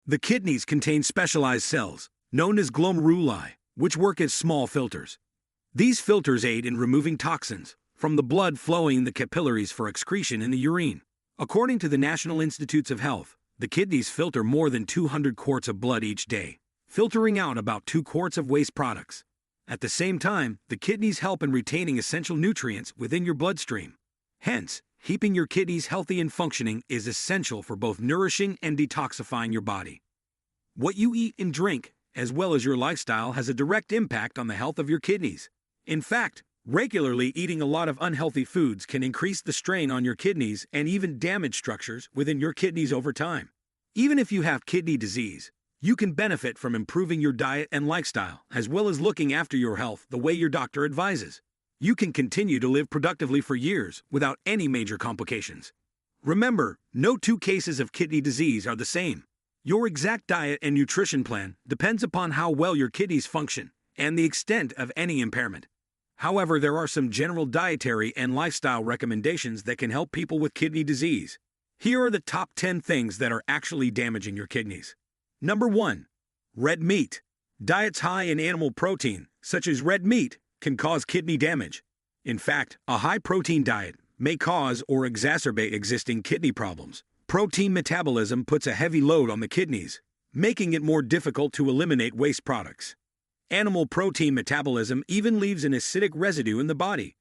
The kidneys contain specialized cells, known as glomeruli, which work as small filters. These filters aid in removing toxins from the blood flowing in the capillaries for excretion in the urine. According to the National Institutes of Health, the kidneys filter more than 200 quarts of blood each day, filtering out about 2 quarts of waste products. At the same time, the kidneys help in retaining essential nutrients within your bloodstream. Hence, keeping your kidneys healthy and functioning is essential for both nourishing and detoxifying your body. What you eat and drink, as well as your lifestyle, has a direct impact on the health of your kidneys. In fact, regularly eating a lot of unhealthy foods can increase the strain on your kidneys and even damage structures within your kidneys over time. Even if you have kidney disease, you can benefit from improving your diet and lifestyle, as well as looking after your health the way your doctor advises. You can continue to live productively for years without any major complications. Remember, no 2 cases of kidney disease are the same. Your exact diet and nutrition plan depends upon how well your kidneys function and the extent of any impairment. However, there are some general dietary and lifestyle recommendations that can help people with kidney disease. Here are the top 10 things that are actually damaging your kidneys. Number 1. Red meat. Diets high in animal protein, such as red meat, can cause kidney damage. In fact, a high-protein diet may cause or exacerbate existing kidney problems. Protein metabolism puts a heavy load on the kidneys, making it more difficult to eliminate waste products. Animal protein metabolism even leaves an acidic residue in the body.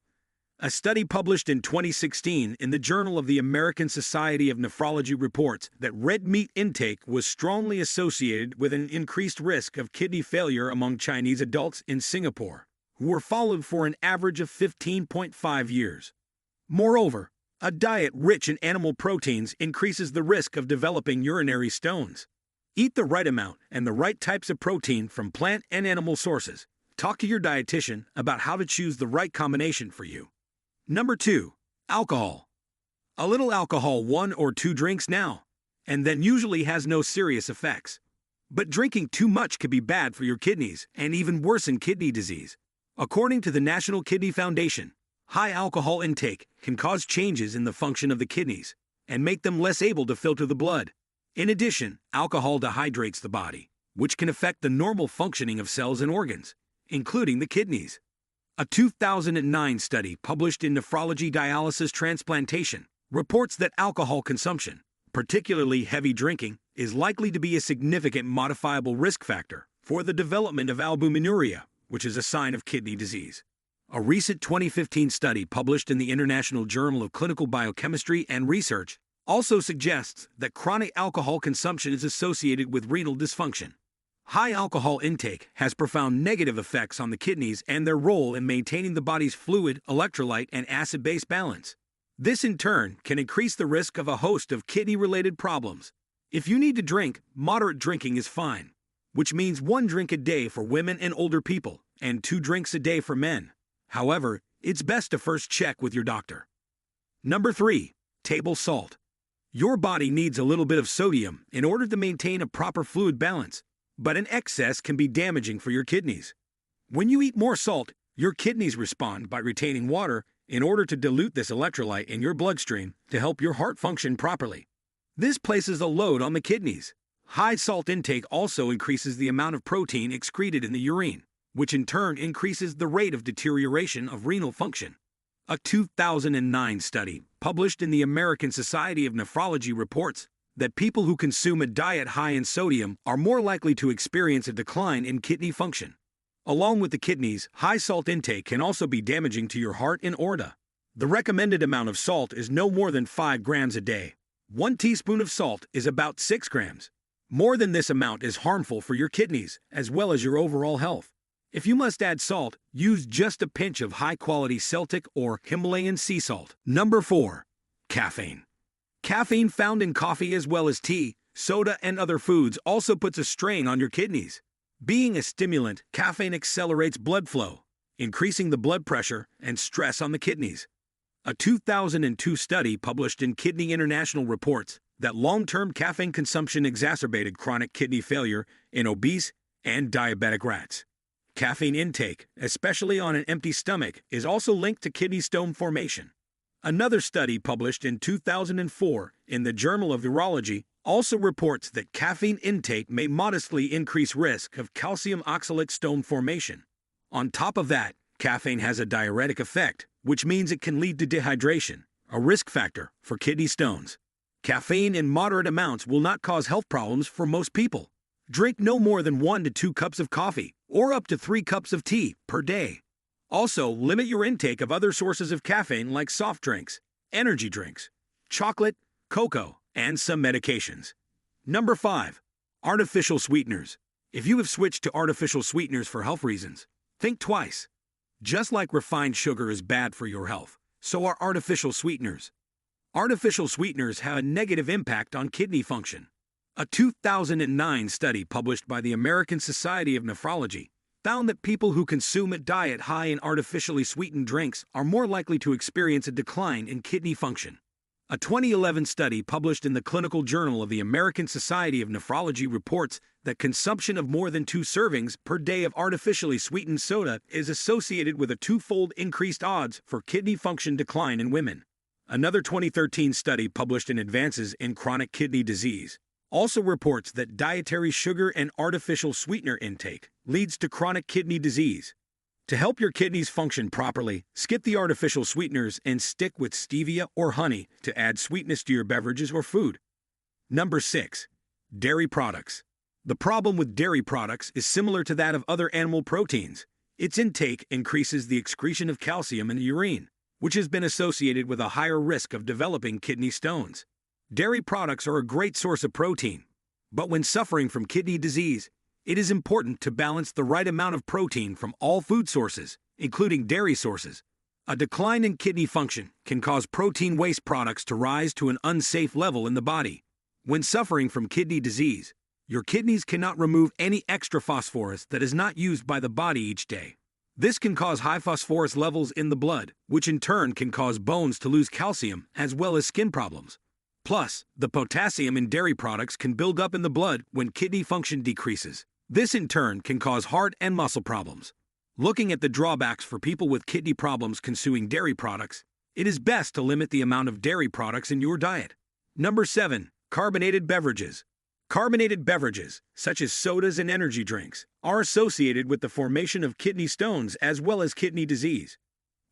A study published in 2016 in the Journal of the American Society of Nephrology reports that red meat intake was strongly associated with an increased risk of kidney failure among Chinese adults in Singapore, who were followed for an average of 15.5 years. Moreover, a diet rich in animal proteins increases the risk of developing urinary stones. Eat the right amount and the right types of protein from plant and animal sources. Talk to your dietitian about how to choose the right combination for you. Number 2. Alcohol. A little alcohol, 1 or 2 drinks now, and then usually has no serious effects. But drinking too much could be bad for your kidneys and even worsen kidney disease. According to the National Kidney Foundation, high alcohol intake can cause changes in the function of the kidneys and make them less able to filter the blood. In addition, alcohol dehydrates the body, which can affect the normal functioning of cells and organs, including the kidneys. A 2009 study published in Nephrology Dialysis Transplantation reports that alcohol consumption, particularly heavy drinking, is likely to be a significant modifiable risk factor for the development of albuminuria, which is a sign of kidney disease. A recent 2015 study published in the International Journal of Clinical Biochemistry and Research also suggests that chronic alcohol consumption is associated with renal dysfunction. High alcohol intake has profound negative effects on the kidneys and their role in maintaining the body's fluid, electrolyte, and acid-base balance. This in turn can increase the risk of a host of kidney-related problems. If you need to drink, moderate drinking is fine, which means 1 drink a day for women and older people, and 2 drinks a day for men. However, it's best to first check with your doctor. Number 3. Table salt. Your body needs a little bit of sodium in order to maintain a proper fluid balance, but an excess can be damaging for your kidneys. When you eat more salt, your kidneys respond by retaining water in order to dilute this electrolyte in your bloodstream to help your heart function properly. This places a load on the kidneys. High salt intake also increases the amount of protein excreted in the urine, which in turn increases the rate of deterioration of renal function. A 2009 study published in the American Society of Nephrology reports that people who consume a diet high in sodium are more likely to experience a decline in kidney function. Along with the kidneys, high salt intake can also be damaging to your heart and aorta. The recommended amount of salt is no more than 5 grams a day. 1 teaspoon of salt is about 6 grams. More than this amount is harmful for your kidneys as well as your overall health. If you must add salt, use just a pinch of high-quality Celtic or Himalayan sea salt. Number 4. Caffeine. Caffeine found in coffee as well as tea, soda, and other foods also puts a strain on your kidneys. Being a stimulant, caffeine accelerates blood flow, increasing the blood pressure and stress on the kidneys. A 2002 study published in Kidney International reports that long-term caffeine consumption exacerbated chronic kidney failure in obese and diabetic rats. Caffeine intake, especially on an empty stomach, is also linked to kidney stone formation. Another study published in 2004 in the Journal of Urology also reports that caffeine intake may modestly increase risk of calcium oxalate stone formation. On top of that, caffeine has a diuretic effect, which means it can lead to dehydration, a risk factor for kidney stones. Caffeine in moderate amounts will not cause health problems for most people. Drink no more than 1 to 2 cups of coffee or up to 3 cups of tea per day. Also, limit your intake of other sources of caffeine like soft drinks, energy drinks, chocolate, cocoa, and some medications. Number 5. Artificial sweeteners. If you have switched to artificial sweeteners for health reasons, think twice. Just like refined sugar is bad for your health, so are artificial sweeteners. Artificial sweeteners have a negative impact on kidney function. A 2009 study published by the American Society of Nephrology found that people who consume a diet high in artificially sweetened drinks are more likely to experience a decline in kidney function. A 2011 study published in the Clinical Journal of the American Society of Nephrology reports that consumption of more than 2 servings per day of artificially sweetened soda is associated with a 2-fold increased odds for kidney function decline in women. Another 2013 study published in Advances in Chronic Kidney Disease also reports that dietary sugar and artificial sweetener intake leads to chronic kidney disease. To help your kidneys function properly, skip the artificial sweeteners and stick with stevia or honey to add sweetness to your beverages or food. Number 6. Dairy products. The problem with dairy products is similar to that of other animal proteins. Its intake increases the excretion of calcium in the urine, which has been associated with a higher risk of developing kidney stones. Dairy products are a great source of protein, but when suffering from kidney disease, it is important to balance the right amount of protein from all food sources, including dairy sources. A decline in kidney function can cause protein waste products to rise to an unsafe level in the body. When suffering from kidney disease, your kidneys cannot remove any extra phosphorus that is not used by the body each day. This can cause high phosphorus levels in the blood, which in turn can cause bones to lose calcium as well as skin problems. Plus, the potassium in dairy products can build up in the blood when kidney function decreases. This in turn can cause heart and muscle problems. Looking at the drawbacks for people with kidney problems consuming dairy products, it is best to limit the amount of dairy products in your diet. Number 7. Carbonated beverages. Carbonated beverages, such as sodas and energy drinks, are associated with the formation of kidney stones as well as kidney disease.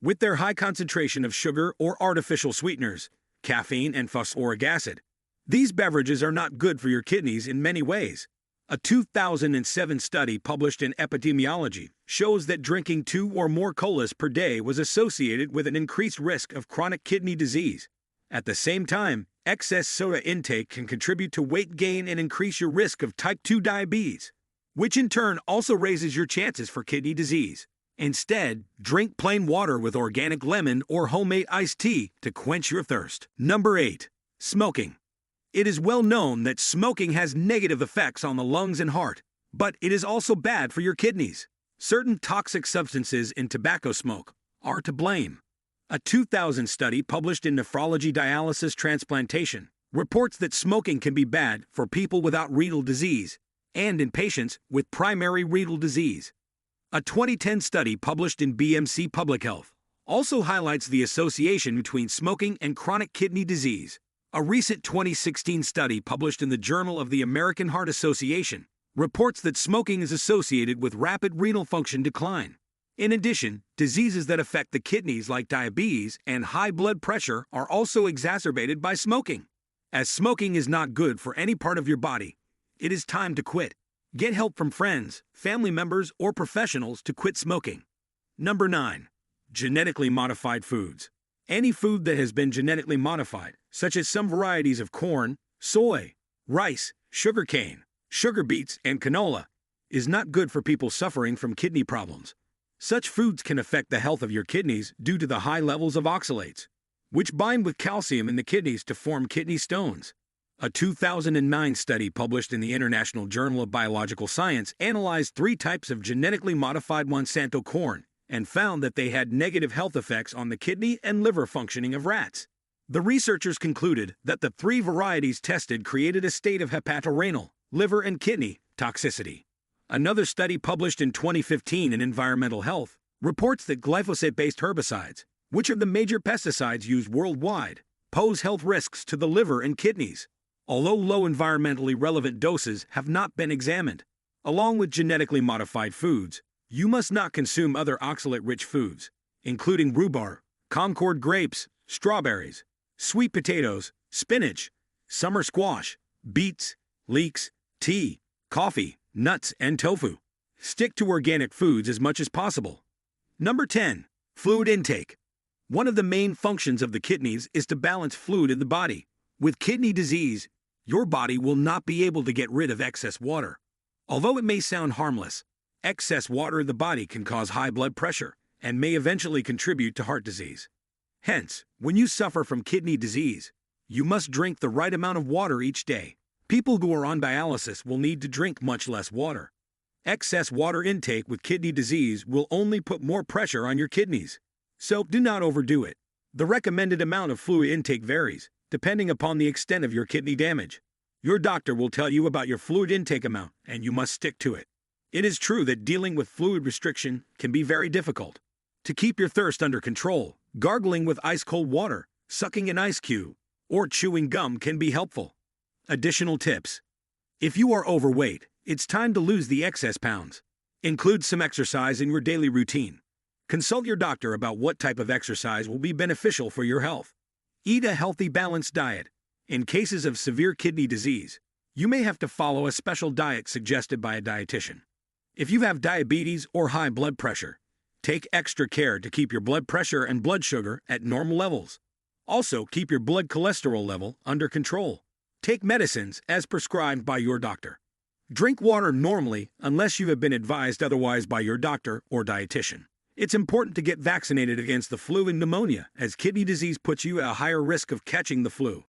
With their high concentration of sugar or artificial sweeteners, caffeine and phosphoric acid, these beverages are not good for your kidneys in many ways. A 2007 study published in Epidemiology shows that drinking 2 or more colas per day was associated with an increased risk of chronic kidney disease. At the same time, excess soda intake can contribute to weight gain and increase your risk of type 2 diabetes, which in turn also raises your chances for kidney disease. Instead, drink plain water with organic lemon or homemade iced tea to quench your thirst. Number 8. Smoking. It is well known that smoking has negative effects on the lungs and heart, but it is also bad for your kidneys. Certain toxic substances in tobacco smoke are to blame. A 2000 study published in Nephrology Dialysis Transplantation reports that smoking can be bad for people without renal disease and in patients with primary renal disease. A 2010 study published in BMC Public Health also highlights the association between smoking and chronic kidney disease. A recent 2016 study published in the Journal of the American Heart Association reports that smoking is associated with rapid renal function decline. In addition, diseases that affect the kidneys like diabetes and high blood pressure are also exacerbated by smoking. As smoking is not good for any part of your body, it is time to quit. Get help from friends, family members, or professionals to quit smoking. Number 9. Genetically modified foods. Any food that has been genetically modified, such as some varieties of corn, soy, rice, sugarcane, sugar beets, and canola, is not good for people suffering from kidney problems. Such foods can affect the health of your kidneys due to the high levels of oxalates, which bind with calcium in the kidneys to form kidney stones. A 2009 study published in the International Journal of Biological Science analyzed 3 types of genetically modified Monsanto corn and found that they had negative health effects on the kidney and liver functioning of rats. The researchers concluded that the 3 varieties tested created a state of hepatorenal, liver, and kidney toxicity. Another study published in 2015 in Environmental Health reports that glyphosate-based herbicides, which are the major pesticides used worldwide, pose health risks to the liver and kidneys. although low environmentally relevant doses have not been examined. Along with genetically modified foods, you must not consume other oxalate-rich foods, including rhubarb, Concord grapes, strawberries, sweet potatoes, spinach, summer squash, beets, leeks, tea, coffee, nuts, and tofu. Stick to organic foods as much as possible. Number 10. Fluid intake. One of the main functions of the kidneys is to balance fluid in the body. With kidney disease, your body will not be able to get rid of excess water. Although it may sound harmless, excess water in the body can cause high blood pressure and may eventually contribute to heart disease. Hence, when you suffer from kidney disease, you must drink the right amount of water each day. People who are on dialysis will need to drink much less water. Excess water intake with kidney disease will only put more pressure on your kidneys. So do not overdo it. The recommended amount of fluid intake varies, depending upon the extent of your kidney damage. Your doctor will tell you about your fluid intake amount, and you must stick to it. It is true that dealing with fluid restriction can be very difficult. To keep your thirst under control, gargling with ice-cold water, sucking an ice cube, or chewing gum can be helpful. Additional tips. If you are overweight, it's time to lose the excess pounds. Include some exercise in your daily routine. Consult your doctor about what type of exercise will be beneficial for your health. Eat a healthy, balanced diet. In cases of severe kidney disease, you may have to follow a special diet suggested by a dietitian. If you have diabetes or high blood pressure, take extra care to keep your blood pressure and blood sugar at normal levels. Also, keep your blood cholesterol level under control. Take medicines as prescribed by your doctor. Drink water normally unless you have been advised otherwise by your doctor or dietitian. It's important to get vaccinated against the flu and pneumonia, as kidney disease puts you at a higher risk of catching the flu.